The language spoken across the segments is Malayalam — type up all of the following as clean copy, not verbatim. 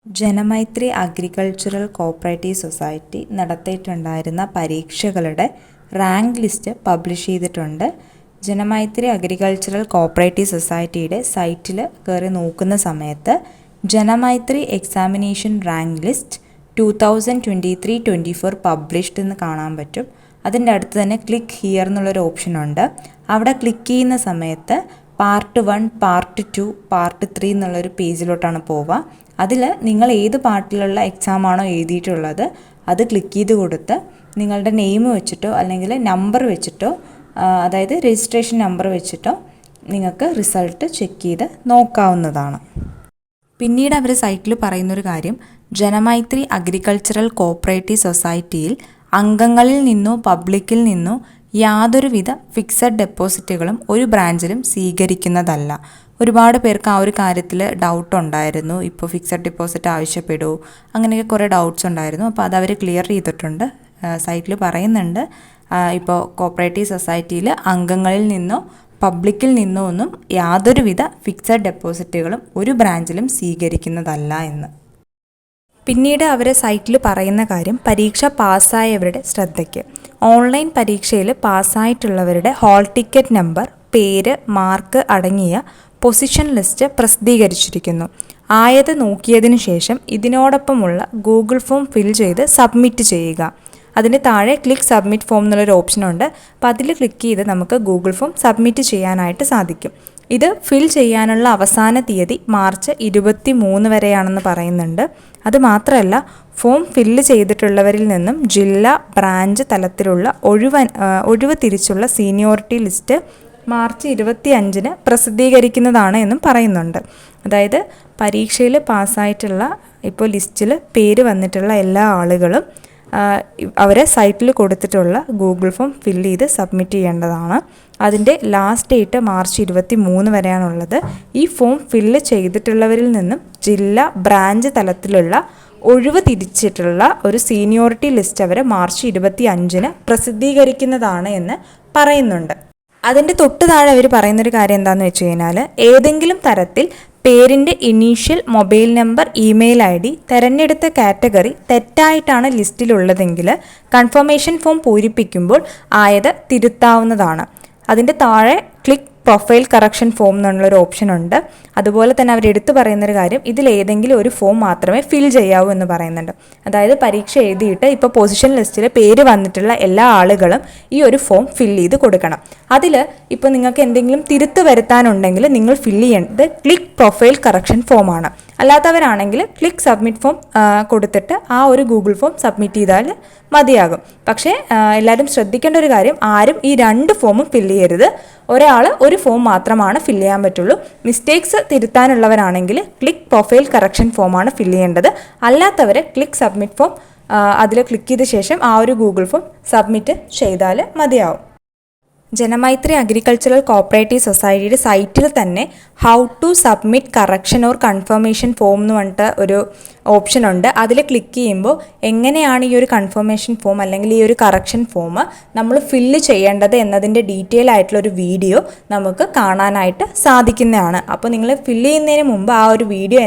ജനമൈത്രി അഗ്രികൾച്ചറൽ കോഓപ്പറേറ്റീവ് സൊസൈറ്റി നടത്തിയിട്ടുണ്ടായിരുന്ന പരീക്ഷകളുടെ റാങ്ക് ലിസ്റ്റ് പബ്ലിഷ് ചെയ്തിട്ടുണ്ട്. ജനമൈത്രി അഗ്രികൾച്ചറൽ കോഓപ്പറേറ്റീവ് സൊസൈറ്റിയുടെ സൈറ്റിൽ കയറി നോക്കുന്ന സമയത്ത് Janamaithri examination rank list 2023-24 published എന്ന് കാണാൻ പറ്റും. അതിൻ്റെ അടുത്ത് തന്നെ ക്ലിക്ക് ഹിയർ എന്നുള്ളൊരു ഓപ്ഷൻ ഉണ്ട്. അവിടെ ക്ലിക്ക് ചെയ്യുന്ന സമയത്ത് പാർട്ട് 1, പാർട്ട് 2, പാർട്ട് 3 എന്നുള്ളൊരു പേജിലോട്ടാണ് പോവുക. അതിൽ നിങ്ങൾ ഏത് പാർട്ടിലുള്ള എക്സാമാണോ എഴുതിയിട്ടുള്ളത് അത് ക്ലിക്ക് ചെയ്ത് കൊടുത്ത് നിങ്ങളുടെ നെയിം വെച്ചിട്ടോ അല്ലെങ്കിൽ നമ്പർ വെച്ചിട്ടോ അതായത് രജിസ്ട്രേഷൻ നമ്പർ വെച്ചിട്ടോ നിങ്ങൾക്ക് റിസൾട്ട് ചെക്ക് ചെയ്ത് നോക്കാവുന്നതാണ്. പിന്നീട് അവർ സൈറ്റിൽ പറയുന്നൊരു കാര്യം, ജനമൈത്രി അഗ്രികൾച്ചറൽ കോഓപ്പറേറ്റീവ് സൊസൈറ്റിയിൽ അംഗങ്ങളിൽ നിന്നോ പബ്ലിക്കിൽ നിന്നോ യാതൊരുവിധ ഫിക്സഡ് ഡെപ്പോസിറ്റുകളും ഒരു ബ്രാഞ്ചിലും സ്വീകരിക്കുന്നതല്ല. ഒരുപാട് പേർക്ക് ആ ഒരു കാര്യത്തിൽ ഡൗട്ട് ഉണ്ടായിരുന്നു. ഇപ്പോൾ ഫിക്സഡ് ഡെപ്പോസിറ്റ് ആവശ്യപ്പെടുമോ, അങ്ങനെയൊക്കെ കുറേ ഡൗട്ട്സ് ഉണ്ടായിരുന്നു. അപ്പോൾ അത് അവർ ക്ലിയർ ചെയ്തിട്ടുണ്ട്. സൈറ്റിൽ പറയുന്നുണ്ട്, ഇപ്പോൾ കോഓപ്പറേറ്റീവ് സൊസൈറ്റിയിൽ അംഗങ്ങളിൽ നിന്നോ പബ്ലിക്കിൽ നിന്നോ ഒന്നും യാതൊരുവിധ ഫിക്സഡ് ഡെപ്പോസിറ്റുകളും ഒരു ബ്രാഞ്ചിലും സ്വീകരിക്കുന്നതല്ല എന്ന്. പിന്നീട് അവർ സൈറ്റിൽ പറയുന്ന കാര്യം, പരീക്ഷ പാസ്സായവരുടെ ശ്രദ്ധയ്ക്ക്. ഓൺലൈൻ പരീക്ഷയിൽ പാസ്സായിട്ടുള്ളവരുടെ ഹാൾ ടിക്കറ്റ് നമ്പർ, പേര്, മാർക്ക് അടങ്ങിയ പൊസിഷൻ ലിസ്റ്റ് പ്രസിദ്ധീകരിച്ചിരിക്കുന്നു. ആയത് നോക്കിയതിനു ശേഷം ഇതിനോടൊപ്പമുള്ള ഗൂഗിൾ ഫോം ഫിൽ ചെയ്ത് സബ്മിറ്റ് ചെയ്യുക. അതിന് താഴെ ക്ലിക്ക് സബ്മിറ്റ് ഫോം എന്നുള്ളൊരു ഓപ്ഷനുണ്ട്. അപ്പോൾ അതിൽ ക്ലിക്ക് ചെയ്ത് നമുക്ക് ഗൂഗിൾ ഫോം സബ്മിറ്റ് ചെയ്യാനായിട്ട് സാധിക്കും. ഇത് ഫിൽ ചെയ്യാനുള്ള അവസാന തീയതി മാർച്ച് 23 വരെയാണെന്ന് പറയുന്നുണ്ട്. അതുമാത്രമല്ല, ഫോം ഫില്ല് ചെയ്തിട്ടുള്ളവരിൽ നിന്നും ജില്ല, ബ്രാഞ്ച് തലത്തിലുള്ള ഒഴിവ് തിരിച്ചുള്ള സീനിയോറിറ്റി ലിസ്റ്റ് മാർച്ച് 25 പ്രസിദ്ധീകരിക്കുന്നതാണ് എന്നും പറയുന്നുണ്ട്. അതായത് പരീക്ഷയിൽ പാസ്സായിട്ടുള്ള ഇപ്പോൾ ലിസ്റ്റിൽ പേര് വന്നിട്ടുള്ള എല്ലാ ആളുകളും അവരെ സൈറ്റിൽ കൊടുത്തിട്ടുള്ള ഗൂഗിൾ ഫോം ഫില്ല് ചെയ്ത് സബ്മിറ്റ് ചെയ്യേണ്ടതാണ്. അതിൻ്റെ ലാസ്റ്റ് ഡേറ്റ് മാർച്ച് 23 വരെയാണുള്ളത്. ഈ ഫോം ഫില്ല് ചെയ്തിട്ടുള്ളവരിൽ നിന്നും ജില്ല, ബ്രാഞ്ച് തലത്തിലുള്ള ഒഴിവ് തിരിച്ചിട്ടുള്ള ഒരു സീനിയോറിറ്റി ലിസ്റ്റ് അവർ മാർച്ച് 25 പ്രസിദ്ധീകരിക്കുന്നതാണ് എന്ന് പറയുന്നുണ്ട്. അതിൻ്റെ തൊട്ട് താഴെ അവർ പറയുന്നൊരു കാര്യം എന്താണെന്ന് വെച്ച് കഴിഞ്ഞാൽ, ഏതെങ്കിലും തരത്തിൽ പേരിൻ്റെ initial, mobile number, email ID, തിരഞ്ഞെടുത്ത കാറ്റഗറി തെറ്റായിട്ടാണ് ലിസ്റ്റിലുള്ളതെങ്കിൽ കൺഫർമേഷൻ ഫോം പൂരിപ്പിക്കുമ്പോൾ ആയത് തിരുത്താവുന്നതാണ്. അതിൻ്റെ താഴെ ക്ലിക്ക് പ്രൊഫൈൽ കറക്ഷൻ ഫോം എന്നുള്ളൊരു ഓപ്ഷൻ ഉണ്ട്. അതുപോലെ തന്നെ അവർ എടുത്തു പറയുന്നൊരു കാര്യം, ഇതിലേതെങ്കിലും ഒരു ഫോം മാത്രമേ ഫിൽ ചെയ്യാവൂ എന്ന് പറയുന്നുണ്ട്. അതായത് പരീക്ഷ എഴുതിയിട്ട് ഇപ്പോൾ പൊസിഷൻ ലിസ്റ്റിൽ പേര് വന്നിട്ടുള്ള എല്ലാ ആളുകളും ഈ ഒരു ഫോം ഫിൽ ചെയ്ത് കൊടുക്കണം. അതിൽ ഇപ്പോൾ നിങ്ങൾക്ക് എന്തെങ്കിലും തിരുത്ത് വരുത്താനുണ്ടെങ്കിൽ നിങ്ങൾ ഫിൽ ചെയ്യേണ്ടത് ക്ലിക്ക് പ്രൊഫൈൽ കറക്ഷൻ ഫോമാണ്. അല്ലാത്തവരാണെങ്കിൽ ക്ലിക്ക് സബ്മിറ്റ് ഫോം കൊടുത്തിട്ട് ആ ഒരു ഗൂഗിൾ ഫോം സബ്മിറ്റ് ചെയ്താൽ മതിയാകും. പക്ഷേ എല്ലാവരും ശ്രദ്ധിക്കേണ്ട ഒരു കാര്യം, ആരും ഈ 2 ഫോമും ഫിൽ ചെയ്യരുത്. ഒരാൾ ഒരു ഫോം മാത്രമാണ് ഫിൽ ചെയ്യാൻ പറ്റുള്ളൂ. മിസ്റ്റേക്സ് തിരുത്താനുള്ളവരാണെങ്കിൽ ക്ലിക്ക് പ്രൊഫൈൽ കറക്ഷൻ ഫോമാണ് ഫിൽ ചെയ്യേണ്ടത്. അല്ലാത്തവർ ക്ലിക്ക് സബ്മിറ്റ് ഫോം അതിൽ ക്ലിക്ക് ചെയ്ത ശേഷം ആ ഒരു ഗൂഗിൾ ഫോം സബ്മിറ്റ് ചെയ്താൽ മതിയാവും. ജനമൈത്രി അഗ്രികൾച്ചറൽ കോഓപ്പറേറ്റീവ് സൊസൈറ്റിയുടെ സൈറ്റിൽ തന്നെ how to submit correction or confirmation form എന്ന് പറഞ്ഞിട്ട് ഒരു ഓപ്ഷൻ ഉണ്ട്. അതിൽ ക്ലിക്ക് ചെയ്യുമ്പോൾ എങ്ങനെയാണ് ഈ ഒരു കൺഫർമേഷൻ ഫോം അല്ലെങ്കിൽ ഈ ഒരു കറക്ഷൻ ഫോം നമ്മൾ ഫില്ല് ചെയ്യേണ്ടത് എന്നതിൻ്റെ ഡീറ്റെയിൽ ആയിട്ടുള്ള ഒരു വീഡിയോ നമുക്ക് കാണാനായിട്ട് സാധിക്കുന്നതാണ്. അപ്പോൾ നിങ്ങൾ ഫില്ല് ചെയ്യുന്നതിന് മുമ്പ് ആ ഒരു വീഡിയോ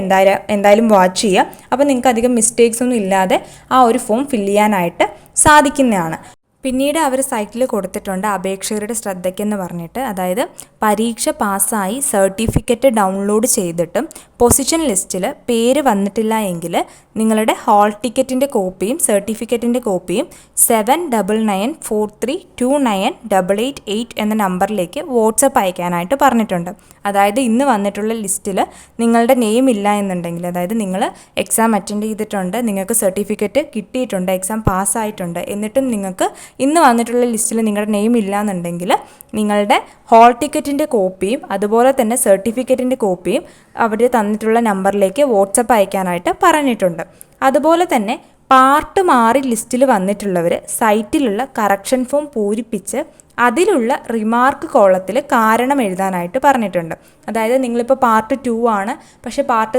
എന്തായാലും വാച്ച് ചെയ്യുക. അപ്പോൾ നിങ്ങൾക്ക് അധികം മിസ്റ്റേക്സ് ഒന്നും ഇല്ലാതെ ആ ഒരു ഫോം ഫില്ല് ചെയ്യാനായിട്ട് സാധിക്കുന്നതാണ്. പിന്നീട് അവർ സൈറ്റിൽ കൊടുത്തിട്ടുണ്ട് അപേക്ഷകരുടെ ശ്രദ്ധയ്ക്കെന്ന് പറഞ്ഞിട്ട്, അതായത് പരീക്ഷ പാസ്സായി സർട്ടിഫിക്കറ്റ് ഡൗൺലോഡ് ചെയ്തിട്ടും പൊസിഷൻ ലിസ്റ്റിൽ പേര് വന്നിട്ടില്ല എങ്കിൽ നിങ്ങളുടെ ഹാൾ ടിക്കറ്റിൻ്റെ കോപ്പിയും സർട്ടിഫിക്കറ്റിൻ്റെ കോപ്പിയും 7994329888 എന്ന നമ്പറിലേക്ക് വാട്സപ്പ് അയക്കാനായിട്ട് പറഞ്ഞിട്ടുണ്ട്. അതായത് ഇന്ന് വന്നിട്ടുള്ള ലിസ്റ്റിൽ നിങ്ങളുടെ നെയിം ഇല്ല എന്നുണ്ടെങ്കിൽ, അതായത് നിങ്ങൾ എക്സാം അറ്റൻഡ് ചെയ്തിട്ടുണ്ട്, നിങ്ങൾക്ക് സർട്ടിഫിക്കറ്റ് കിട്ടിയിട്ടുണ്ട്, എക്സാം പാസ്സായിട്ടുണ്ട്, എന്നിട്ടും നിങ്ങൾക്ക് ഇന്ന് വന്നിട്ടുള്ള ലിസ്റ്റിൽ നിങ്ങളുടെ നെയിം ഇല്ല എന്നുണ്ടെങ്കിൽ നിങ്ങളുടെ ഹാൾ ടിക്കറ്റിൻ്റെ കോപ്പിയും അതുപോലെ തന്നെ സർട്ടിഫിക്കറ്റിൻ്റെ കോപ്പിയും അവർ തന്നിട്ടുള്ള നമ്പറിലേക്ക് വാട്സപ്പ് അയക്കാനായിട്ട് പറഞ്ഞിട്ടുണ്ട്. അതുപോലെ തന്നെ പാർട്ട് മാറി ലിസ്റ്റിൽ വന്നിട്ടുള്ളവർ സൈറ്റിലുള്ള കറക്ഷൻ ഫോം പൂരിപ്പിച്ച് അതിലുള്ള റിമാർക്ക് കോളത്തിൽ കാരണം എഴുതാനായിട്ട് പറഞ്ഞിട്ടുണ്ട്. അതായത് നിങ്ങളിപ്പോൾ പാർട്ട് 2 ആണ്, പക്ഷേ പാർട്ട്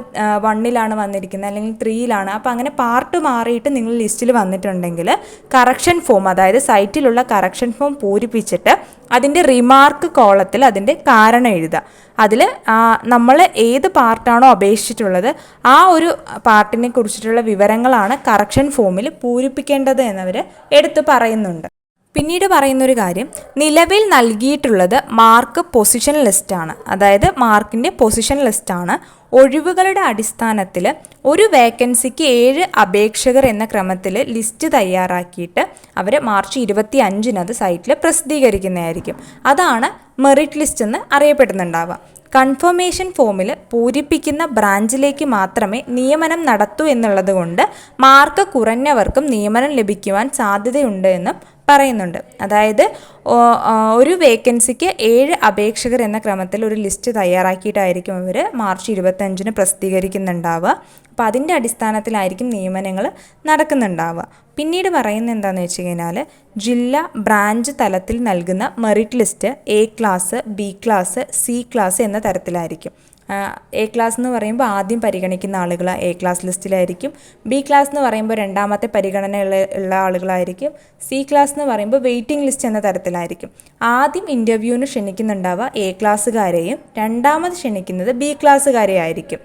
1 വന്നിരിക്കുന്നത്, അല്ലെങ്കിൽ 3 അപ്പോൾ അങ്ങനെ പാർട്ട് മാറിയിട്ട് നിങ്ങൾ ലിസ്റ്റിൽ വന്നിട്ടുണ്ടെങ്കിൽ കറക്ഷൻ ഫോം, അതായത് സൈറ്റിലുള്ള കറക്ഷൻ ഫോം പൂരിപ്പിച്ചിട്ട് അതിൻ്റെ റിമാർക്ക് കോളത്തിൽ അതിൻ്റെ കാരണം എഴുതുക. അതിൽ നമ്മൾ ഏത് പാർട്ടാണോ അപേക്ഷിച്ചിട്ടുള്ളത് ആ ഒരു പാർട്ടിനെ കുറിച്ചിട്ടുള്ള വിവരങ്ങളാണ് കറക്ഷൻ ഫോമിൽ പൂരിപ്പിക്കേണ്ടത് എന്നവർ എടുത്തു പറയുന്നുണ്ട്. പിന്നീട് പറയുന്നൊരു കാര്യം, നിലവിൽ നൽകിയിട്ടുള്ളത് മാർക്ക് പൊസിഷൻ ലിസ്റ്റാണ്. അതായത് മാർക്കിൻ്റെ പൊസിഷൻ ലിസ്റ്റാണ്. ഒഴിവുകളുടെ അടിസ്ഥാനത്തിൽ ഒരു വേക്കൻസിക്ക് 7 അപേക്ഷകർ എന്ന ക്രമത്തിൽ ലിസ്റ്റ് തയ്യാറാക്കിയിട്ട് അവർ മാർച്ച് 25 അത് സൈറ്റിൽ പ്രസിദ്ധീകരിക്കുന്നതായിരിക്കും. അതാണ് മെറിറ്റ് ലിസ്റ്റ് എന്ന് അറിയപ്പെടുന്നുണ്ടാവുക. കൺഫർമേഷൻ ഫോമിൽ പൂരിപ്പിക്കുന്ന ബ്രാഞ്ചിലേക്ക് മാത്രമേ നിയമനം നടത്തൂ എന്നുള്ളത് കൊണ്ട് മാർക്ക് കുറഞ്ഞവർക്കും നിയമനം ലഭിക്കുവാൻ സാധ്യതയുണ്ട് എന്നും പറയുന്നുണ്ട്. അതായത് ഒരു വേക്കൻസിക്ക് 7 അപേക്ഷകർ എന്ന ക്രമത്തിൽ ഒരു ലിസ്റ്റ് തയ്യാറാക്കിയിട്ടായിരിക്കും അവർ മാർച്ച് 25 പ്രസിദ്ധീകരിക്കുന്നുണ്ടാവുക. അപ്പോൾ അതിൻ്റെ അടിസ്ഥാനത്തിലായിരിക്കും നിയമനങ്ങൾ നടക്കുന്നുണ്ടാവുക. പിന്നീട് പറയുന്നത് എന്താണെന്ന് വെച്ച് കഴിഞ്ഞാൽ, ജില്ല ബ്രാഞ്ച് തലത്തിൽ നൽകുന്ന merit list A class, B class, C class എന്ന തരത്തിലായിരിക്കും. A ക്ലാസ് എന്ന് പറയുമ്പോൾ ആദ്യം പരിഗണിക്കുന്ന ആളുകൾ A ക്ലാസ് ലിസ്റ്റിലായിരിക്കും. B ക്ലാസ് എന്ന് പറയുമ്പോൾ രണ്ടാമത്തെ പരിഗണന ഉള്ള ആളുകളായിരിക്കും. C ക്ലാസ് എന്ന് പറയുമ്പോൾ വെയിറ്റിംഗ് ലിസ്റ്റ് എന്ന തരത്തിലായിരിക്കും. ആദ്യം ഇൻ്റർവ്യൂവിന് ക്ഷണിക്കുന്നുണ്ടാവുക A ക്ലാസ്സുകാരെയും രണ്ടാമത് ക്ഷണിക്കുന്നത് B ക്ലാസ്സുകാരെയായിരിക്കും.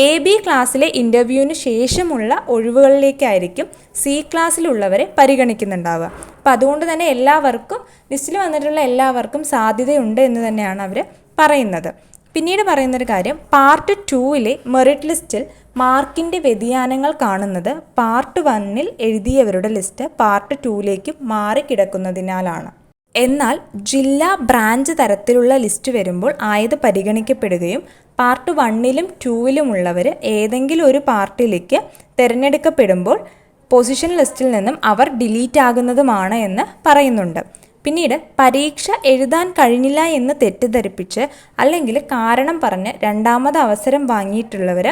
AB ക്ലാസ്സിലെ ഇൻ്റർവ്യൂവിന് ശേഷമുള്ള ഒഴിവുകളിലേക്കായിരിക്കും C ക്ലാസ്സിലുള്ളവരെ പരിഗണിക്കുന്നുണ്ടാവുക. അപ്പോൾ അതുകൊണ്ട് തന്നെ എല്ലാവർക്കും ലിസ്റ്റിൽ വന്നിട്ടുള്ള എല്ലാവർക്കും സാധ്യതയുണ്ട് എന്ന് തന്നെയാണ് അവർ പറയുന്നത്. പിന്നീട് പറയുന്നൊരു കാര്യം, പാർട്ട് 2 മെറിറ്റ് ലിസ്റ്റിൽ മാർക്കിൻ്റെ വ്യതിയാനങ്ങൾ കാണുന്നത് പാർട്ട് 1 എഴുതിയവരുടെ ലിസ്റ്റ് പാർട്ട് 2 മാറിക്കിടക്കുന്നതിനാലാണ്. എന്നാൽ ജില്ലാ ബ്രാഞ്ച് തരത്തിലുള്ള ലിസ്റ്റ് വരുമ്പോൾ ആയത് പരിഗണിക്കപ്പെടുകയും പാർട്ട് 1 2 ഉള്ളവർ ഏതെങ്കിലും ഒരു പാർട്ടിലേക്ക് തിരഞ്ഞെടുക്കപ്പെടുമ്പോൾ പൊസിഷൻ ലിസ്റ്റിൽ നിന്നും അവർ ഡിലീറ്റ് ആകുന്നതുമാണ് എന്ന് പറയുന്നുണ്ട്. പിന്നീട് പരീക്ഷ എഴുതാൻ കഴിഞ്ഞില്ല എന്ന് തെറ്റിദ്ധരിപ്പിച്ച് അല്ലെങ്കിൽ കാരണം പറഞ്ഞ് രണ്ടാമത് അവസരം വാങ്ങിയിട്ടുള്ളവർ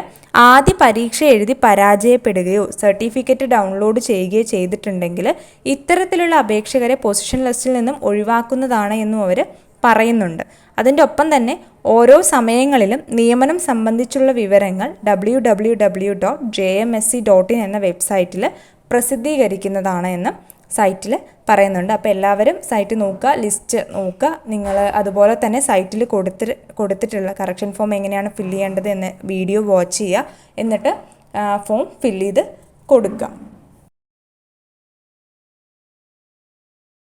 ആദ്യ പരീക്ഷ എഴുതി പരാജയപ്പെടുകയോ സർട്ടിഫിക്കറ്റ് ഡൗൺലോഡ് ചെയ്യുകയോ ചെയ്തിട്ടുണ്ടെങ്കിൽ ഇത്തരത്തിലുള്ള അപേക്ഷകരെ പൊസിഷൻ ലിസ്റ്റിൽ നിന്നും ഒഴിവാക്കുന്നതാണ് എന്നും അവർ പറയുന്നുണ്ട്. അതിൻ്റെ ഒപ്പം തന്നെ ഓരോ സമയങ്ങളിലും നിയമനം സംബന്ധിച്ചുള്ള വിവരങ്ങൾ www.jmsc.in എന്ന വെബ്സൈറ്റിൽ പ്രസിദ്ധീകരിക്കുന്നതാണ് എന്ന് സൈറ്റിൽ പറയുന്നുണ്ട്. അപ്പോൾ എല്ലാവരും സൈറ്റ് നോക്കുക, ലിസ്റ്റ് നോക്കുക. നിങ്ങൾ അതുപോലെ തന്നെ സൈറ്റിൽ കൊടുത്തിട്ടുള്ള കറക്ഷൻ ഫോം എങ്ങനെയാണ് ഫില്ല് ചെയ്യേണ്ടത് എന്ന് വീഡിയോ വാച്ച് ചെയ്യുക. എന്നിട്ട് ഫോം ഫില്ല് ചെയ്ത് കൊടുക്കുക.